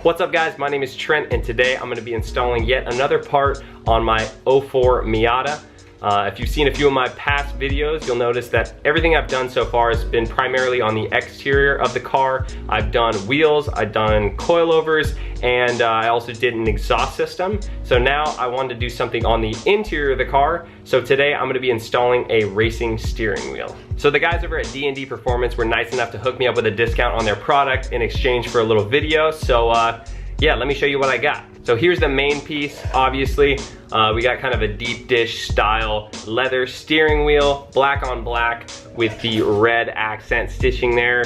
What's up guys, my name is Trent and today I'm going to be installing yet another part on my 04 Miata. If you've seen a few of my past videos, you'll notice that everything I've done so far has been primarily on the exterior of the car. I've done wheels, I've done coilovers, and I also did an exhaust system. So now I wanted to do something on the interior of the car. So today I'm going to be installing a racing steering wheel. So the guys over at DND Performance were nice enough to hook me up with a discount on their product in exchange for a little video. So yeah, let me show you what I got. So here's the main piece, obviously. We got kind of a deep dish style leather steering wheel, black on black with the red accent stitching there.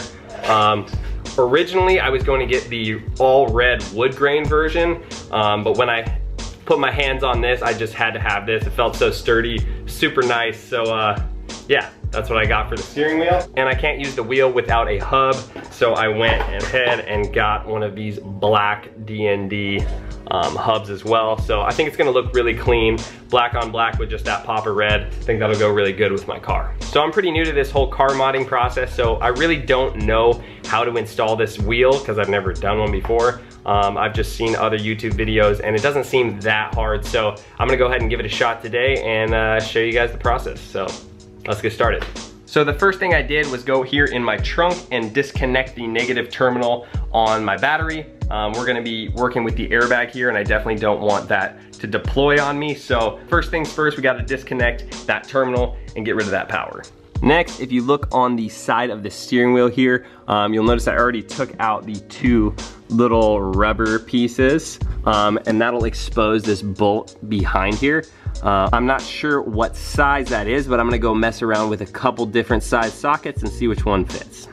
Originally, I was going to get the all red wood grain version, but when I put my hands on this, I just had to have this. It felt so sturdy, super nice. So yeah, that's what I got for the steering wheel. And I can't use the wheel without a hub, so I went ahead and got one of these black DND hubs as well. So I think it's gonna look really clean, black on black with just that pop of red. I think that'll go really good with my car. So I'm pretty new to this whole car modding process, so I really don't know how to install this wheel because I've never done one before. I've just seen other YouTube videos and it doesn't seem that hard. So I'm gonna go ahead and give it a shot today and show you guys the process. So let's get started. So the first thing I did was go here in my trunk and disconnect the negative terminal on my battery. We're gonna be working with the airbag here and I definitely don't want that to deploy on me. So first things first, we gotta disconnect that terminal and get rid of that power. Next, if you look on the side of the steering wheel here, you'll notice I already took out the two little rubber pieces and that'll expose this bolt behind here. I'm not sure what size that is, but I'm gonna go mess around with a couple different size sockets and see which one fits.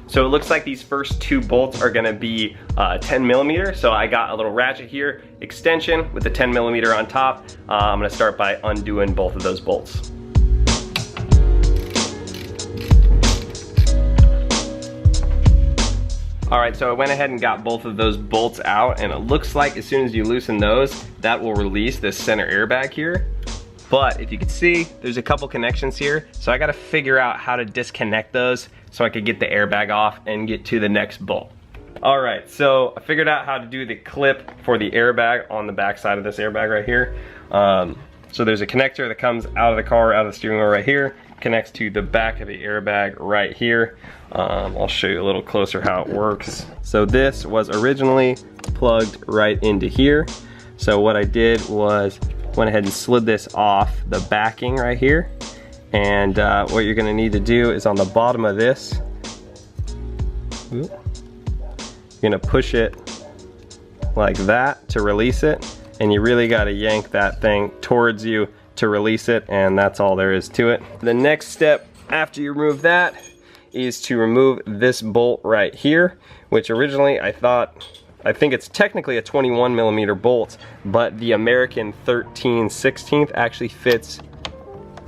So it looks like these first two bolts are gonna be 10 millimeter. So I got a little ratchet here, extension with the 10 millimeter on top. I'm gonna start by undoing both of those bolts. All right, so I went ahead and got both of those bolts out, and it looks like as soon as you loosen those, that will release this center airbag here. But if you can see, there's a couple connections here, so I gotta figure out how to disconnect those so I could get the airbag off and get to the next bolt. All right, so I figured out how to do the clip for the airbag on the back side of this airbag right here. So there's a connector that comes out of the car, out of the steering wheel right here, connects to the back of the airbag right here. I'll show you a little closer how it works. So this was originally plugged right into here. So what I did was went ahead and slid this off the backing right here. And what you're gonna need to do is on the bottom of this, you're gonna push it like that to release it. And you really gotta yank that thing towards you to release it, and that's all there is to it. The next step after you remove that is to remove this bolt right here, which originally I think it's technically a 21 millimeter bolt, but the American 13/16 actually fits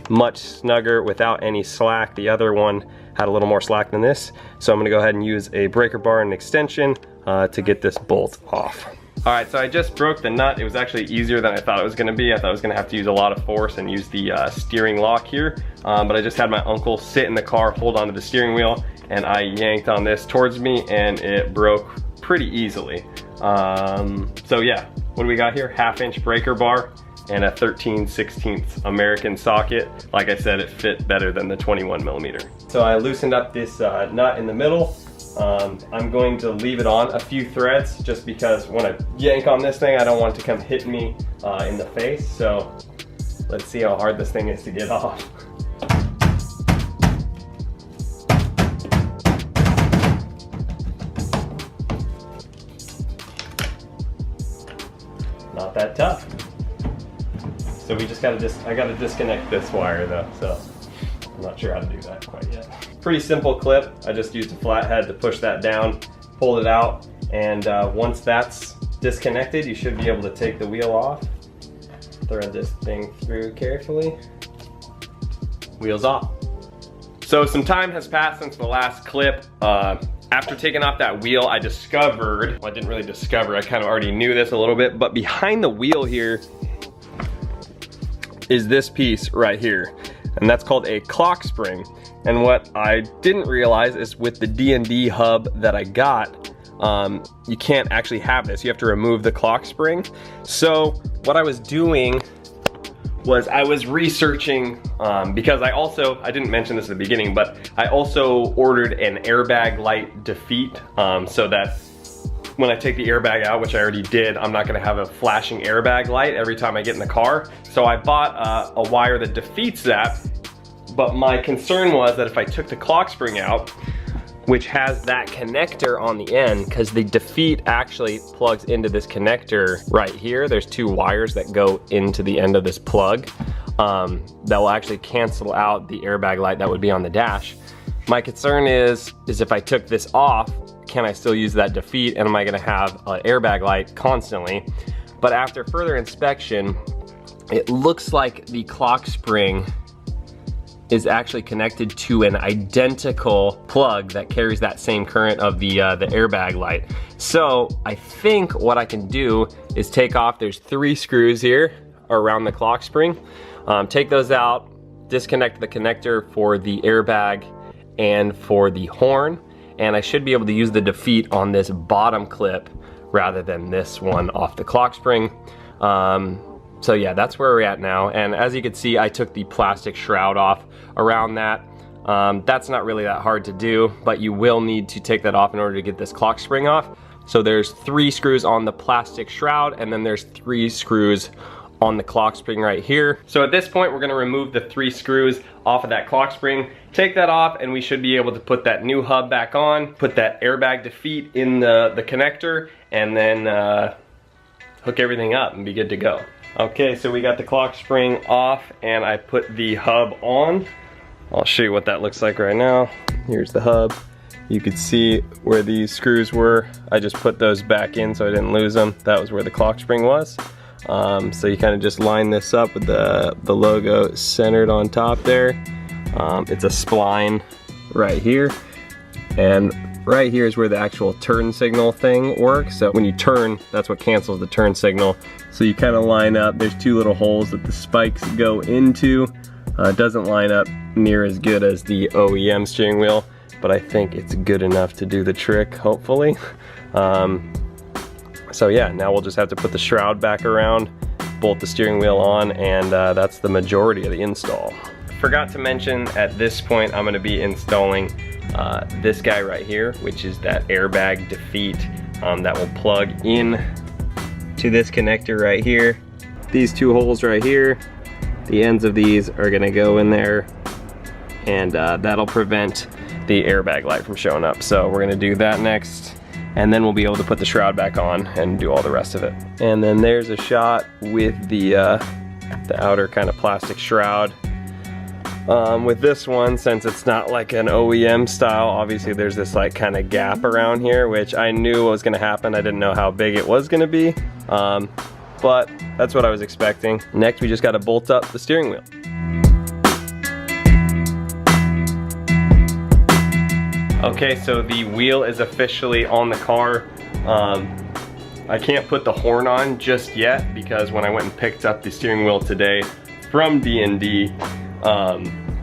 much snugger without any slack. The other one had a little more slack than this, so I'm gonna go ahead and use a breaker bar and extension to get this bolt off. All right, so I just broke the nut. It was actually easier than I thought it was gonna be. I thought I was gonna have to use a lot of force and use the steering lock here, but I just had my uncle sit in the car, hold onto the steering wheel, and I yanked on this towards me and it broke pretty easily. So yeah, what do we got here? 1/2" breaker bar and a 13/16 American socket. Like I said, it fit better than the 21 millimeter. So I loosened up this nut in the middle. I'm going to leave it on a few threads just because when I yank on this thing, I don't want it to come hit me in the face. So let's see how hard this thing is to get off. Not that tough. So we just I gotta disconnect this wire though, so I'm not sure how to do that quite yet. Pretty simple clip. I just used a flathead to push that down, pulled it out, and once that's disconnected, you should be able to take the wheel off. Thread this thing through carefully. Wheels off. So some time has passed since the last clip. After taking off that wheel, I discovered, well, I didn't really discover, I kind of already knew this a little bit, but behind the wheel here is this piece right here, and that's called a clock spring. And what I didn't realize is with the DND hub that I got, you can't actually have this. You have to remove the clock spring. So what I was doing was I was researching, because I didn't mention this at the beginning, but I also ordered an airbag light defeat, so that when I take the airbag out, which I already did, I'm not gonna have a flashing airbag light every time I get in the car. So I bought a wire that defeats that, but my concern was that if I took the clock spring out, which has that connector on the end, because the defeat actually plugs into this connector right here. There's two wires that go into the end of this plug that will actually cancel out the airbag light that would be on the dash. My concern is if I took this off, can I still use that defeat, and am I gonna have an airbag light constantly? But after further inspection, it looks like the clock spring is actually connected to an identical plug that carries that same current of the airbag light. So I think what I can do is take off, there's 3 screws here around the clock spring. Take those out, disconnect the connector for the airbag and for the horn, and I should be able to use the defeat on this bottom clip rather than this one off the clock spring. So yeah, that's where we're at now. And as you can see, I took the plastic shroud off around that. That's not really that hard to do, but you will need to take that off in order to get this clock spring off. So there's 3 screws on the plastic shroud, and then there's 3 screws on the clock spring right here. So at this point, we're gonna remove the 3 screws off of that clock spring, take that off, and we should be able to put that new hub back on, put that airbag defeat in the connector, and then hook everything up and be good to go. Okay, so we got the clock spring off and I put the hub on. I'll show you what that looks like right now. Here's the hub. You could see where these screws were. I just put those back in so I didn't lose them. That was where the clock spring was. So you kind of just line this up with the logo centered on top there. It's a spline right here. And right here is where the actual turn signal thing works. So when you turn, that's what cancels the turn signal. So you kind of line up, there's 2 little holes that the spikes go into. It doesn't line up near as good as the OEM steering wheel, but I think it's good enough to do the trick, hopefully. So yeah, now we'll just have to put the shroud back around, bolt the steering wheel on, and that's the majority of the install. Forgot to mention, at this point, I'm gonna be installing this guy right here, which is that airbag defeat that will plug in to this connector right here. These 2 holes right here, the ends of these are gonna go in there, and that'll prevent the airbag light from showing up. So we're gonna do that next, and then we'll be able to put the shroud back on and do all the rest of it. And then there's a shot with the outer kind of plastic shroud. With this one, since it's not like an OEM style, obviously there's this like kind of gap around here, which I knew was gonna happen. I didn't know how big it was gonna be, but that's what I was expecting. Next, we just gotta bolt up the steering wheel. Okay, so the wheel is officially on the car. I can't put the horn on just yet because when I went and picked up the steering wheel today from DND,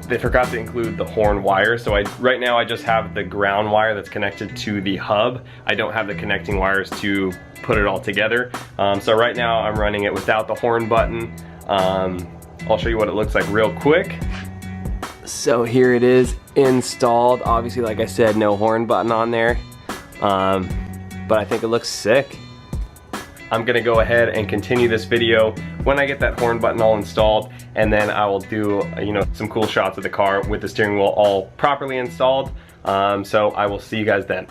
they forgot to include the horn wire. So right now I just have the ground wire that's connected to the hub. I don't have the connecting wires to put it all together. So right now I'm running it without the horn button. I'll show you what it looks like real quick. So here it is installed. Obviously, like I said, no horn button on there, but I think it looks sick. I'm gonna go ahead and continue this video when I get that horn button all installed, and then I will do, you know, some cool shots of the car with the steering wheel all properly installed. So I will see you guys then.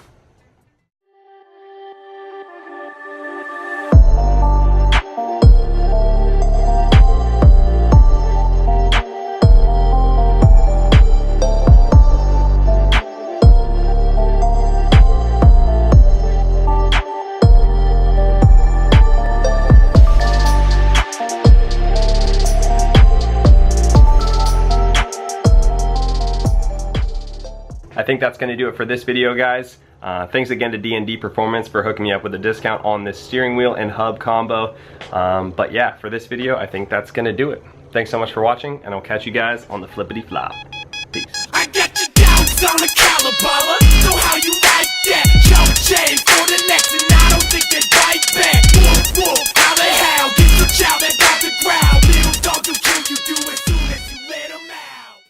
I think that's gonna do it for this video, guys. Thanks again to DND Performance for hooking me up with a discount on this steering wheel and hub combo. But yeah, for this video, I think that's gonna do it. Thanks so much for watching, and I'll catch you guys on the flippity flop. Peace. I get you down on the caliber, so how you like that? Yo, J the next, and I don't think they're right.